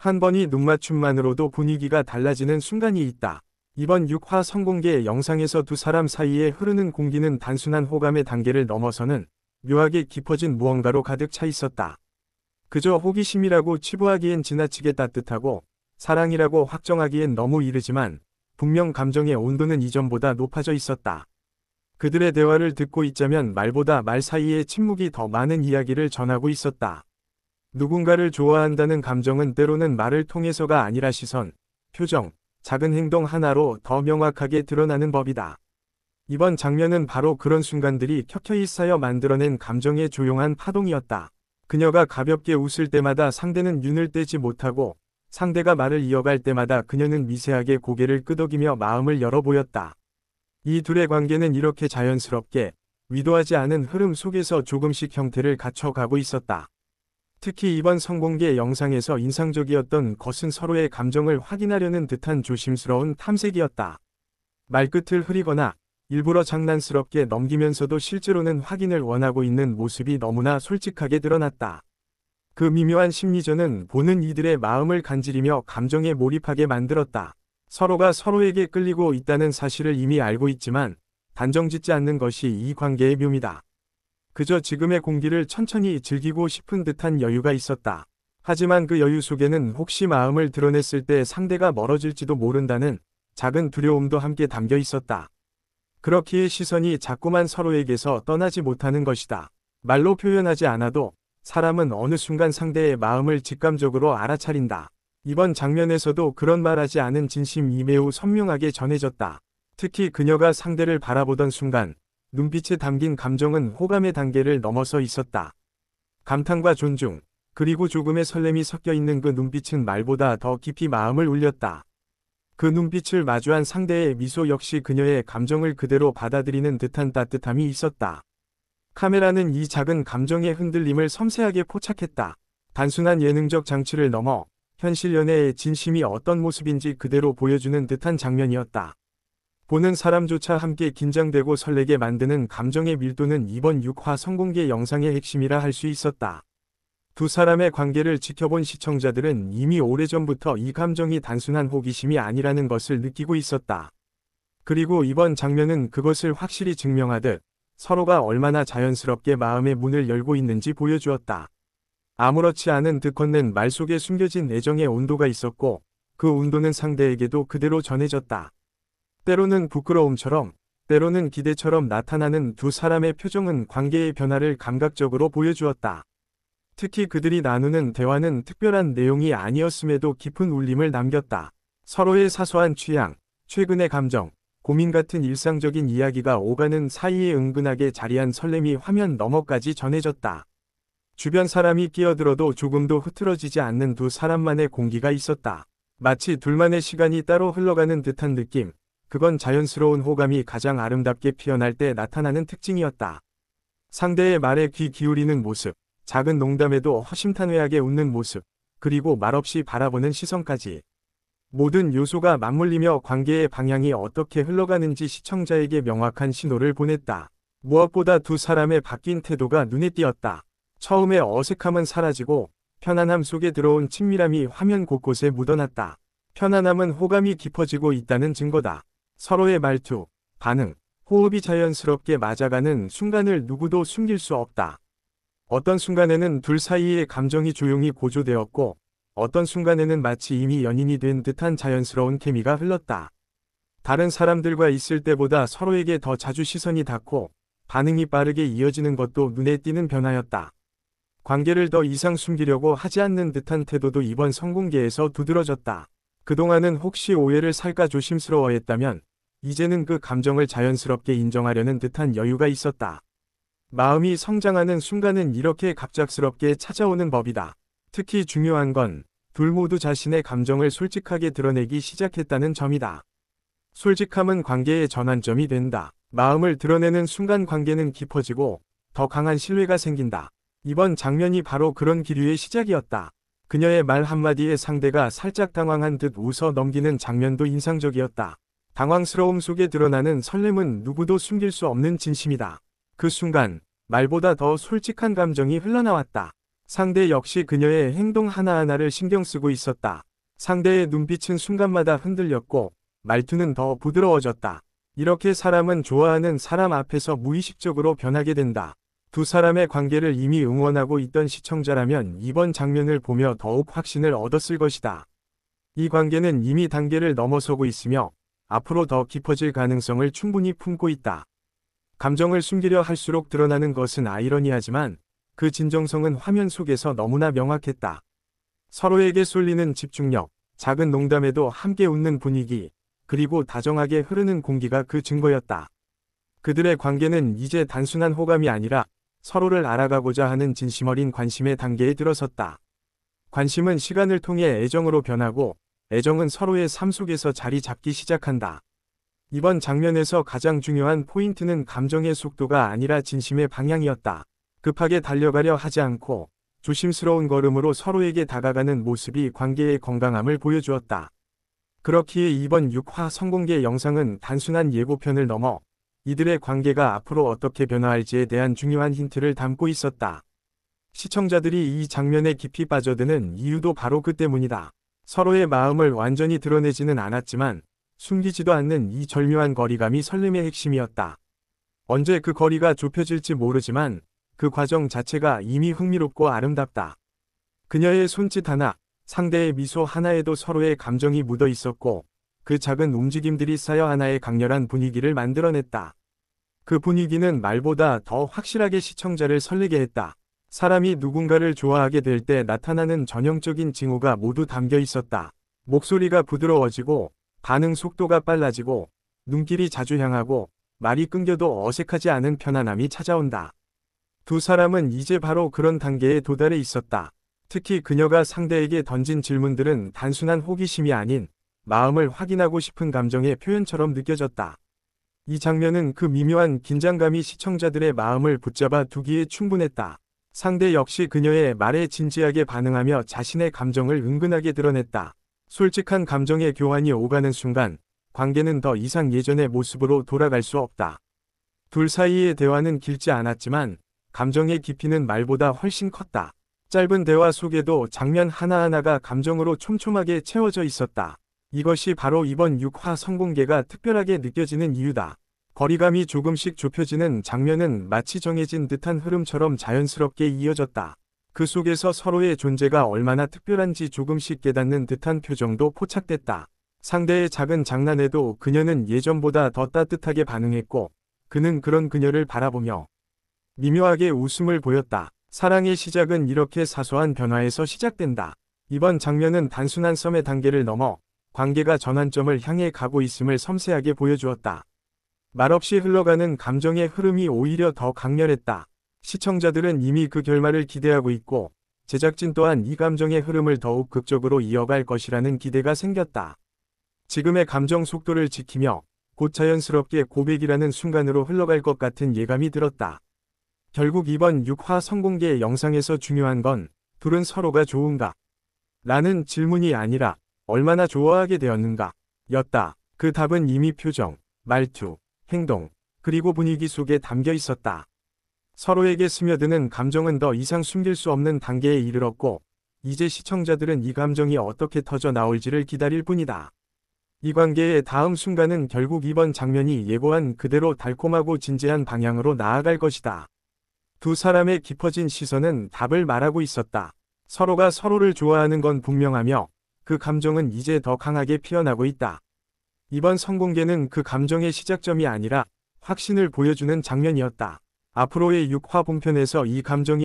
한 번의 눈맞춤만으로도 분위기가 달라지는 순간이 있다. 이번 6화 성공개 영상에서 두 사람 사이에 흐르는 공기는 단순한 호감의 단계를 넘어서는 묘하게 깊어진 무언가로 가득 차 있었다. 그저 호기심이라고 치부하기엔 지나치게 따뜻하고 사랑이라고 확정하기엔 너무 이르지만 분명 감정의 온도는 이전보다 높아져 있었다. 그들의 대화를 듣고 있자면 말보다 말 사이에 침묵이 더 많은 이야기를 전하고 있었다. 누군가를 좋아한다는 감정은 때로는 말을 통해서가 아니라 시선, 표정, 작은 행동 하나로 더 명확하게 드러나는 법이다. 이번 장면은 바로 그런 순간들이 켜켜이 쌓여 만들어낸 감정의 조용한 파동이었다. 그녀가 가볍게 웃을 때마다 상대는 눈을 떼지 못하고 상대가 말을 이어갈 때마다 그녀는 미세하게 고개를 끄덕이며 마음을 열어 보였다. 이 둘의 관계는 이렇게 자연스럽게 의도하지 않은 흐름 속에서 조금씩 형태를 갖춰가고 있었다. 특히 이번 성공개 영상에서 인상적이었던 것은 서로의 감정을 확인하려는 듯한 조심스러운 탐색이었다. 말끝을 흐리거나 일부러 장난스럽게 넘기면서도 실제로는 확인을 원하고 있는 모습이 너무나 솔직하게 드러났다. 그 미묘한 심리전은 보는 이들의 마음을 간지리며 감정에 몰입하게 만들었다. 서로가 서로에게 끌리고 있다는 사실을 이미 알고 있지만 단정짓지 않는 것이 이 관계의 묘미다. 그저 지금의 공기를 천천히 즐기고 싶은 듯한 여유가 있었다. 하지만 그 여유 속에는 혹시 마음을 드러냈을 때 상대가 멀어질지도 모른다는 작은 두려움도 함께 담겨 있었다. 그렇기에 시선이 자꾸만 서로에게서 떠나지 못하는 것이다. 말로 표현하지 않아도 사람은 어느 순간 상대의 마음을 직감적으로 알아차린다. 이번 장면에서도 그런 말하지 않은 진심이 매우 선명하게 전해졌다. 특히 그녀가 상대를 바라보던 순간 눈빛에 담긴 감정은 호감의 단계를 넘어서 있었다. 감탄과 존중, 그리고 조금의 설렘이 섞여 있는 그 눈빛은 말보다 더 깊이 마음을 울렸다. 그 눈빛을 마주한 상대의 미소 역시 그녀의 감정을 그대로 받아들이는 듯한 따뜻함이 있었다. 카메라는 이 작은 감정의 흔들림을 섬세하게 포착했다. 단순한 예능적 장치를 넘어 현실 연애의 진심이 어떤 모습인지 그대로 보여주는 듯한 장면이었다. 보는 사람조차 함께 긴장되고 설레게 만드는 감정의 밀도는 이번 6화 성공개 영상의 핵심이라 할 수 있었다. 두 사람의 관계를 지켜본 시청자들은 이미 오래전부터 이 감정이 단순한 호기심이 아니라는 것을 느끼고 있었다. 그리고 이번 장면은 그것을 확실히 증명하듯 서로가 얼마나 자연스럽게 마음의 문을 열고 있는지 보여주었다. 아무렇지 않은 듯 건넨 말 속에 숨겨진 애정의 온도가 있었고 그 온도는 상대에게도 그대로 전해졌다. 때로는 부끄러움처럼, 때로는 기대처럼 나타나는 두 사람의 표정은 관계의 변화를 감각적으로 보여주었다. 특히 그들이 나누는 대화는 특별한 내용이 아니었음에도 깊은 울림을 남겼다. 서로의 사소한 취향, 최근의 감정, 고민 같은 일상적인 이야기가 오가는 사이에 은근하게 자리한 설렘이 화면 너머까지 전해졌다. 주변 사람이 끼어들어도 조금도 흐트러지지 않는 두 사람만의 공기가 있었다. 마치 둘만의 시간이 따로 흘러가는 듯한 느낌. 그건 자연스러운 호감이 가장 아름답게 피어날 때 나타나는 특징이었다. 상대의 말에 귀 기울이는 모습, 작은 농담에도 허심탄회하게 웃는 모습, 그리고 말없이 바라보는 시선까지. 모든 요소가 맞물리며 관계의 방향이 어떻게 흘러가는지 시청자에게 명확한 신호를 보냈다. 무엇보다 두 사람의 바뀐 태도가 눈에 띄었다. 처음에 어색함은 사라지고 편안함 속에 들어온 친밀함이 화면 곳곳에 묻어났다. 편안함은 호감이 깊어지고 있다는 증거다. 서로의 말투, 반응, 호흡이 자연스럽게 맞아가는 순간을 누구도 숨길 수 없다. 어떤 순간에는 둘 사이의 감정이 조용히 고조되었고 어떤 순간에는 마치 이미 연인이 된 듯한 자연스러운 케미가 흘렀다. 다른 사람들과 있을 때보다 서로에게 더 자주 시선이 닿고 반응이 빠르게 이어지는 것도 눈에 띄는 변화였다. 관계를 더 이상 숨기려고 하지 않는 듯한 태도도 이번 성공개에서 두드러졌다. 그동안은 혹시 오해를 살까 조심스러워했다면 이제는 그 감정을 자연스럽게 인정하려는 듯한 여유가 있었다. 마음이 성장하는 순간은 이렇게 갑작스럽게 찾아오는 법이다. 특히 중요한 건 둘 모두 자신의 감정을 솔직하게 드러내기 시작했다는 점이다. 솔직함은 관계의 전환점이 된다. 마음을 드러내는 순간 관계는 깊어지고 더 강한 신뢰가 생긴다. 이번 장면이 바로 그런 기류의 시작이었다. 그녀의 말 한마디에 상대가 살짝 당황한 듯 웃어 넘기는 장면도 인상적이었다. 당황스러움 속에 드러나는 설렘은 누구도 숨길 수 없는 진심이다. 그 순간 말보다 더 솔직한 감정이 흘러나왔다. 상대 역시 그녀의 행동 하나하나를 신경 쓰고 있었다. 상대의 눈빛은 순간마다 흔들렸고 말투는 더 부드러워졌다. 이렇게 사람은 좋아하는 사람 앞에서 무의식적으로 변하게 된다. 두 사람의 관계를 이미 응원하고 있던 시청자라면 이번 장면을 보며 더욱 확신을 얻었을 것이다. 이 관계는 이미 단계를 넘어서고 있으며 앞으로 더 깊어질 가능성을 충분히 품고 있다. 감정을 숨기려 할수록 드러나는 것은 아이러니하지만 그 진정성은 화면 속에서 너무나 명확했다. 서로에게 쏠리는 집중력, 작은 농담에도 함께 웃는 분위기, 그리고 다정하게 흐르는 공기가 그 증거였다. 그들의 관계는 이제 단순한 호감이 아니라 서로를 알아가고자 하는 진심 어린 관심의 단계에 들어섰다. 관심은 시간을 통해 애정으로 변하고 애정은 서로의 삶 속에서 자리 잡기 시작한다. 이번 장면에서 가장 중요한 포인트는 감정의 속도가 아니라 진심의 방향이었다. 급하게 달려가려 하지 않고 조심스러운 걸음으로 서로에게 다가가는 모습이 관계의 건강함을 보여주었다. 그렇기에 이번 6화 선공개 영상은 단순한 예고편을 넘어 이들의 관계가 앞으로 어떻게 변화할지에 대한 중요한 힌트를 담고 있었다. 시청자들이 이 장면에 깊이 빠져드는 이유도 바로 그 때문이다. 서로의 마음을 완전히 드러내지는 않았지만 숨기지도 않는 이 절묘한 거리감이 설렘의 핵심이었다. 언제 그 거리가 좁혀질지 모르지만 그 과정 자체가 이미 흥미롭고 아름답다. 그녀의 손짓 하나, 상대의 미소 하나에도 서로의 감정이 묻어 있었고 그 작은 움직임들이 쌓여 하나의 강렬한 분위기를 만들어냈다. 그 분위기는 말보다 더 확실하게 시청자를 설레게 했다. 사람이 누군가를 좋아하게 될 때 나타나는 전형적인 징후가 모두 담겨 있었다. 목소리가 부드러워지고 반응 속도가 빨라지고 눈길이 자주 향하고 말이 끊겨도 어색하지 않은 편안함이 찾아온다. 두 사람은 이제 바로 그런 단계에 도달해 있었다. 특히 그녀가 상대에게 던진 질문들은 단순한 호기심이 아닌 마음을 확인하고 싶은 감정의 표현처럼 느껴졌다. 이 장면은 그 미묘한 긴장감이 시청자들의 마음을 붙잡아 두기에 충분했다. 상대 역시 그녀의 말에 진지하게 반응하며 자신의 감정을 은근하게 드러냈다. 솔직한 감정의 교환이 오가는 순간 관계는 더 이상 예전의 모습으로 돌아갈 수 없다. 둘 사이의 대화는 길지 않았지만 감정의 깊이는 말보다 훨씬 컸다. 짧은 대화 속에도 장면 하나하나가 감정으로 촘촘하게 채워져 있었다. 이것이 바로 이번 6화 선공개가 특별하게 느껴지는 이유다. 거리감이 조금씩 좁혀지는 장면은 마치 정해진 듯한 흐름처럼 자연스럽게 이어졌다. 그 속에서 서로의 존재가 얼마나 특별한지 조금씩 깨닫는 듯한 표정도 포착됐다. 상대의 작은 장난에도 그녀는 예전보다 더 따뜻하게 반응했고 그는 그런 그녀를 바라보며 미묘하게 웃음을 보였다. 사랑의 시작은 이렇게 사소한 변화에서 시작된다. 이번 장면은 단순한 썸의 단계를 넘어 관계가 전환점을 향해 가고 있음을 섬세하게 보여주었다. 말없이 흘러가는 감정의 흐름이 오히려 더 강렬했다. 시청자들은 이미 그 결말을 기대하고 있고 제작진 또한 이 감정의 흐름을 더욱 극적으로 이어갈 것이라는 기대가 생겼다. 지금의 감정 속도를 지키며 곧 자연스럽게 고백이라는 순간으로 흘러갈 것 같은 예감이 들었다. 결국 이번 6화 선공개 영상에서 중요한 건 둘은 서로가 좋은가? 라는 질문이 아니라 얼마나 좋아하게 되었는가? 였다. 그 답은 이미 표정, 말투, 행동, 그리고 분위기 속에 담겨 있었다. 서로에게 스며드는 감정은 더 이상 숨길 수 없는 단계에 이르렀고 이제 시청자들은 이 감정이 어떻게 터져 나올지를 기다릴 뿐이다. 이 관계의 다음 순간은 결국 이번 장면이 예고한 그대로 달콤하고 진지한 방향으로 나아갈 것이다. 두 사람의 깊어진 시선은 답을 말하고 있었다. 서로가 서로를 좋아하는 건 분명하며 그 감정은 이제 더 강하게 피어나고 있다. 이번 선공개는 그 감정의 시작점이 아니라 확신을 보여주는 장면이었다. 앞으로의 6화 본편에서 이 감정이